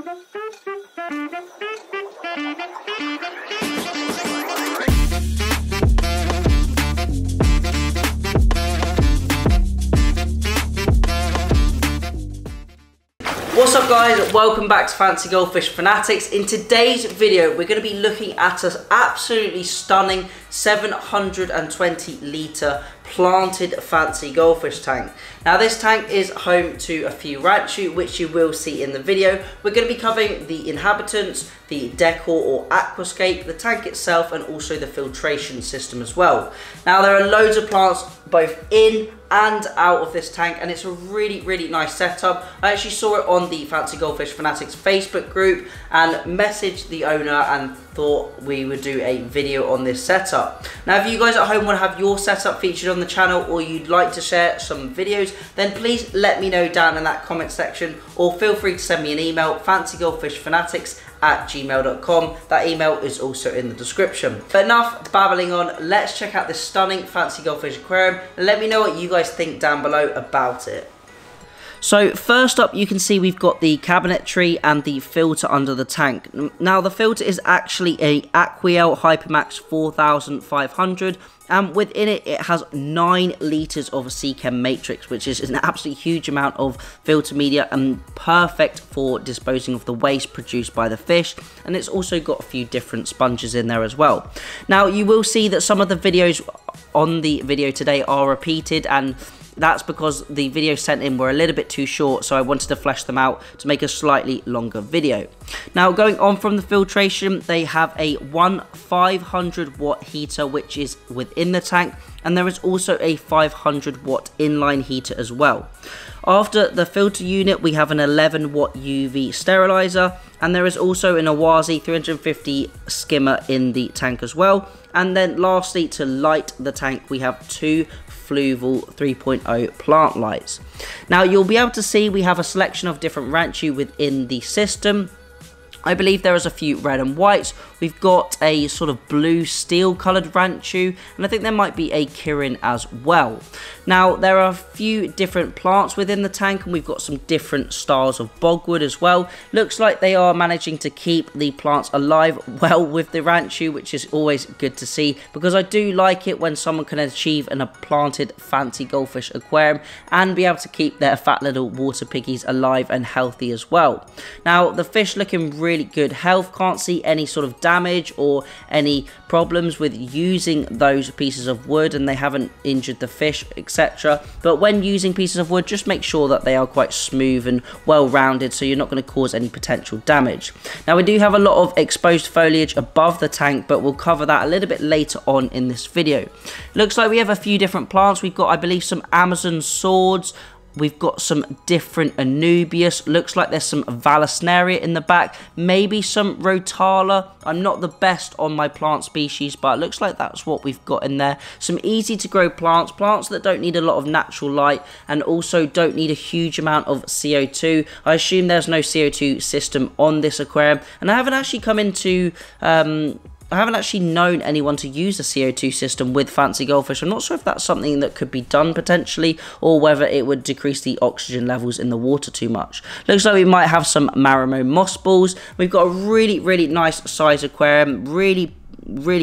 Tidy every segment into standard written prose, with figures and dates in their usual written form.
What's up guys, welcome back to Fancy Goldfish Fanatics. In today's video we're going to be looking at an absolutely stunning 720 litre planted fancy goldfish tank. Now this tank is home to a few ranchu which you will see in the video. We're going to be covering the inhabitants, the decor or aquascape, the tank itself and also the filtration system as well. Now there are loads of plants both in and out of this tank and it's a really nice setup. I actually saw it on the Fancy Goldfish Fanatics Facebook group and messaged the owner and thought we would do a video on this setup. Now if you guys at home want to have your setup featured on the channel or you'd like to share some videos, then please let me know down in that comment section or feel free to send me an email, fancygoldfishfanatics@gmail.com. That email is also in the description. But enough babbling on, let's check out this stunning fancy goldfish aquarium and let me know what you guys think down below about it. So first up you can see we've got the cabinetry and the filter under the tank. Now the filter is actually a Aquarium Hypermax 4500 and within it has 9 litres of Seachem matrix, which is an absolutely huge amount of filter media and perfect for disposing of the waste produced by the fish, and it's also got a few different sponges in there as well. Now you will see that some of the videos on the video today are repeated, and that's because the videos sent in were a little bit too short, so I wanted to flesh them out to make a slightly longer video. Now going on from the filtration, they have a 500 watt heater which is within the tank, and there is also a 500 watt inline heater as well. After the filter unit we have an 11 watt UV sterilizer, and there is also an Awazi 350 skimmer in the tank as well. And then lastly, to light the tank we have 2 Fluval 3.0 plant lights. Now you'll be able to see we have a selection of different ranchu within the system. I believe there is a few red and whites. We've got a sort of blue steel coloured ranchu, and I think there might be a Kirin as well. Now there are a few different plants within the tank, and we've got some different styles of bogwood as well. Looks like they are managing to keep the plants alive well with the ranchu, which is always good to see, because I do like it when someone can achieve a planted fancy goldfish aquarium and be able to keep their fat little water piggies alive and healthy as well. Now the fish looking really good health, can't see any sort of damage or any problems with using those pieces of wood, and they haven't injured the fish, etc. But when using pieces of wood, just make sure that they are quite smooth and well rounded so you're not going to cause any potential damage. Now we do have a lot of exposed foliage above the tank, but we'll cover that a little bit later on in this video. Looks like we have a few different plants. We've got, I believe, some Amazon swords. We've got some different Anubias. Looks like there's some Vallisneria in the back. Maybe some Rotala. I'm not the best on my plant species, but it looks like that's what we've got in there. Some easy to grow plants. Plants that don't need a lot of natural light and also don't need a huge amount of CO2. I assume there's no CO2 system on this aquarium. And I haven't actually come into... I haven't actually known anyone to use a CO2 system with fancy goldfish. I'm not sure if that's something that could be done potentially, or whether it would decrease the oxygen levels in the water too much. Looks like we might have some Marimo moss balls. We've got a really nice size aquarium, really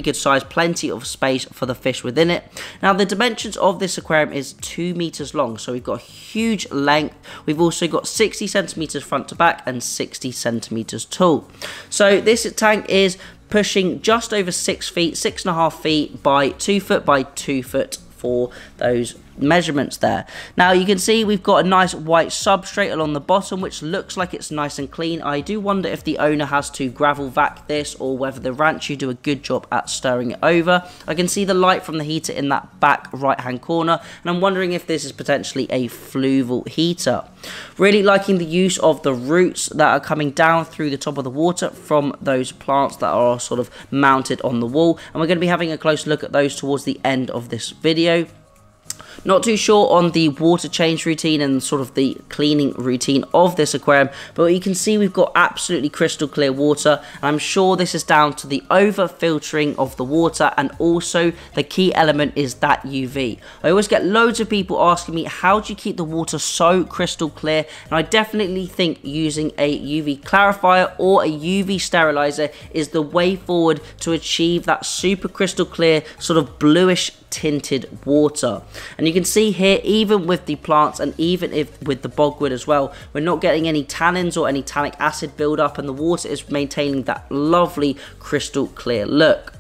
good size, plenty of space for the fish within it. Now the dimensions of this aquarium is 2 meters long, so we've got a huge length. We've also got 60 centimeters front to back and 60 centimeters tall. So this tank is pushing just over 6 feet, 6.5 feet by 2 foot by 2 foot for those measurements there. Now you can see we've got a nice white substrate along the bottom, which looks like it's nice and clean. I do wonder if the owner has to gravel vac this or whether the ranchu do a good job at stirring it over. I can see the light from the heater in that back right hand corner, and I'm wondering if this is potentially a fluval heater. Really liking the use of the roots that are coming down through the top of the water from those plants that are sort of mounted on the wall, and we're going to be having a close look at those towards the end of this video. Not too sure on the water change routine and sort of the cleaning routine of this aquarium, but you can see we've got absolutely crystal clear water. And I'm sure this is down to the over filtering of the water, and also the key element is that UV. I always get loads of people asking me, how do you keep the water so crystal clear? And I definitely think using a UV clarifier or a UV sterilizer is the way forward to achieve that super crystal clear sort of bluish tinted water. And you can see here, even with the plants and even if with the bogwood as well, we're not getting any tannins or any tannic acid buildup, and the water is maintaining that lovely crystal clear look.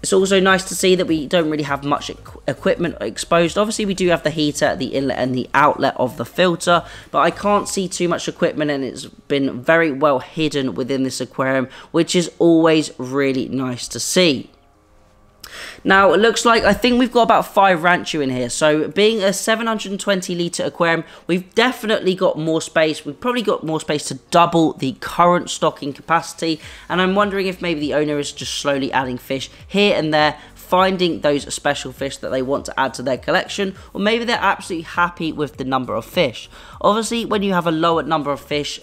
It's also nice to see that we don't really have much equipment exposed. Obviously, we do have the heater, the inlet and the outlet of the filter, but I can't see too much equipment, and it's been very well hidden within this aquarium, which is always really nice to see. Now, it looks like, I think we've got about 5 ranchu in here. So, being a 720 litre aquarium, we've definitely got more space. We've probably got more space to double the current stocking capacity. And I'm wondering if maybe the owner is just slowly adding fish here and there, finding those special fish that they want to add to their collection, or maybe they're absolutely happy with the number of fish. Obviously, when you have a lower number of fish,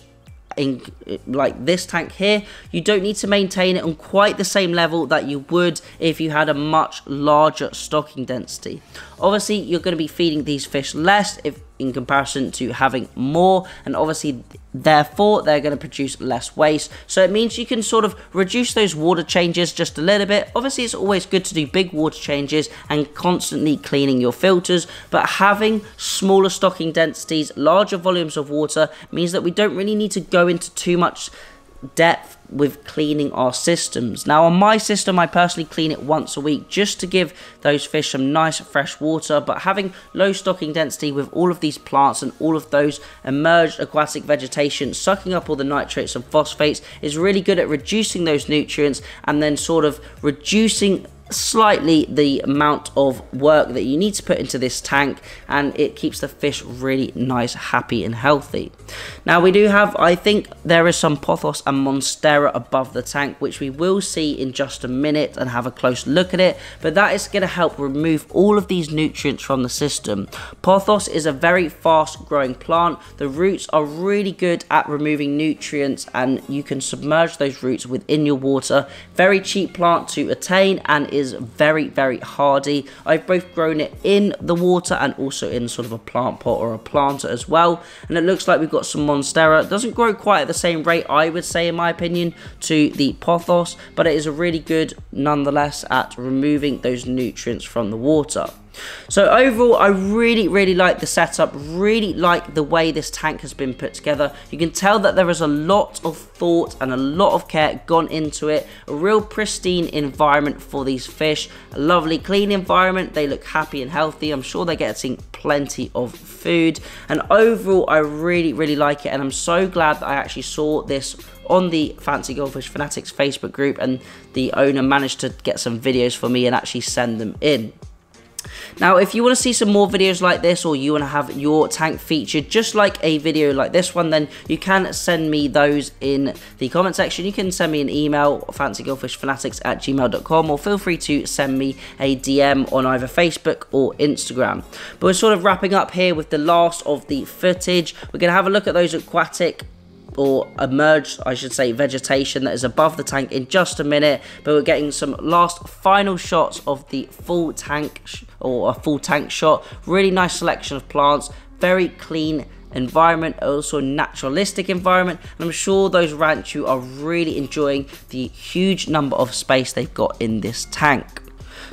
in like this tank here, you don't need to maintain it on quite the same level that you would if you had a much larger stocking density. Obviously, you're going to be feeding these fish less in comparison to having more, and obviously therefore they're going to produce less waste. So it means you can sort of reduce those water changes just a little bit. Obviously, it's always good to do big water changes and constantly cleaning your filters, but having smaller stocking densities, larger volumes of water, means that we don't really need to go into too much depth with cleaning our systems. Now, on my system, I personally clean it once a week just to give those fish some nice fresh water, but having low stocking density with all of these plants and all of those emerged aquatic vegetation sucking up all the nitrates and phosphates is really good at reducing those nutrients and then sort of reducing slightly the amount of work that you need to put into this tank, and it keeps the fish really nice, happy and healthy. Now, we do have, I think there is some pothos and monstera above the tank, which we will see in just a minute and have a close look at it, but that is going to help remove all of these nutrients from the system. Pothos is a very fast growing plant. The roots are really good at removing nutrients, and you can submerge those roots within your water. Very cheap plant to attain and is very, very hardy. I've both grown it in the water and also in sort of a plant pot or a planter as well, and it looks like we've got some monstera. It doesn't grow quite at the same rate, I would say, in my opinion, to the pothos, but it is a really good nonetheless at removing those nutrients from the water. So overall, I really like the setup, really like the way this tank has been put together. You can tell that there is a lot of thought and a lot of care gone into it. A real pristine environment for these fish, a lovely clean environment. They look happy and healthy. I'm sure they're getting plenty of food, and overall I really like it, and I'm so glad that I actually saw this on the Fancy Goldfish Fanatics Facebook group, and the owner managed to get some videos for me and actually send them in. Now, if you want to see some more videos like this, or you want to have your tank featured just like a video like this one, then you can send me those in the comment section. You can send me an email, fancygoldfishfanatics@gmail.com, or feel free to send me a DM on either Facebook or Instagram. But we're sort of wrapping up here with the last of the footage. We're going to have a look at those aquatic, or emerged, I should say, vegetation that is above the tank in just a minute, but we're getting some last final shots of the full tank, or a full tank shot. Really nice selection of plants, very clean environment, also naturalistic environment, and I'm sure those ranchu are really enjoying the huge number of space they've got in this tank.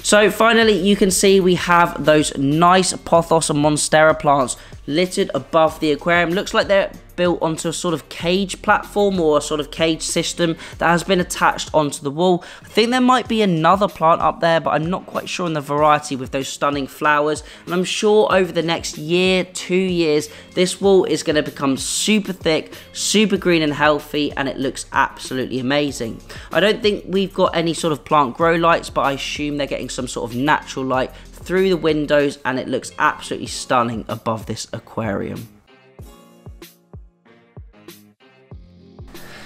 So finally, you can see we have those nice pothos and monstera plants littered above the aquarium. Looks like they're built onto a sort of cage platform, or a sort of cage system that has been attached onto the wall. I think there might be another plant up there, but I'm not quite sure on the variety with those stunning flowers, and I'm sure over the next year, 2 years, this wall is going to become super thick, super green and healthy, and it looks absolutely amazing. I don't think we've got any sort of plant grow lights, but I assume they're getting some sort of natural light through the windows, and it looks absolutely stunning above this aquarium.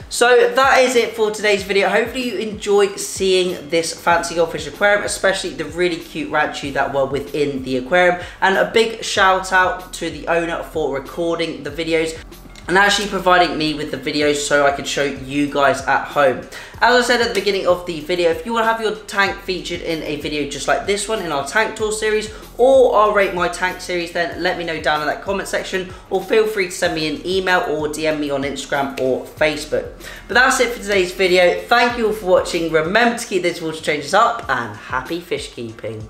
So that is it for today's video. Hopefully you enjoyed seeing this fancy goldfish aquarium, especially the really cute ranchu that were within the aquarium. And a big shout out to the owner for recording the videos and actually providing me with the videos so I could show you guys at home. As I said at the beginning of the video, if you want to have your tank featured in a video just like this one in our tank tour series or our Rate My Tank series, then let me know down in that comment section, or feel free to send me an email or DM me on Instagram or Facebook. But that's it for today's video. Thank you all for watching. Remember to keep those water changes up, and happy fish keeping.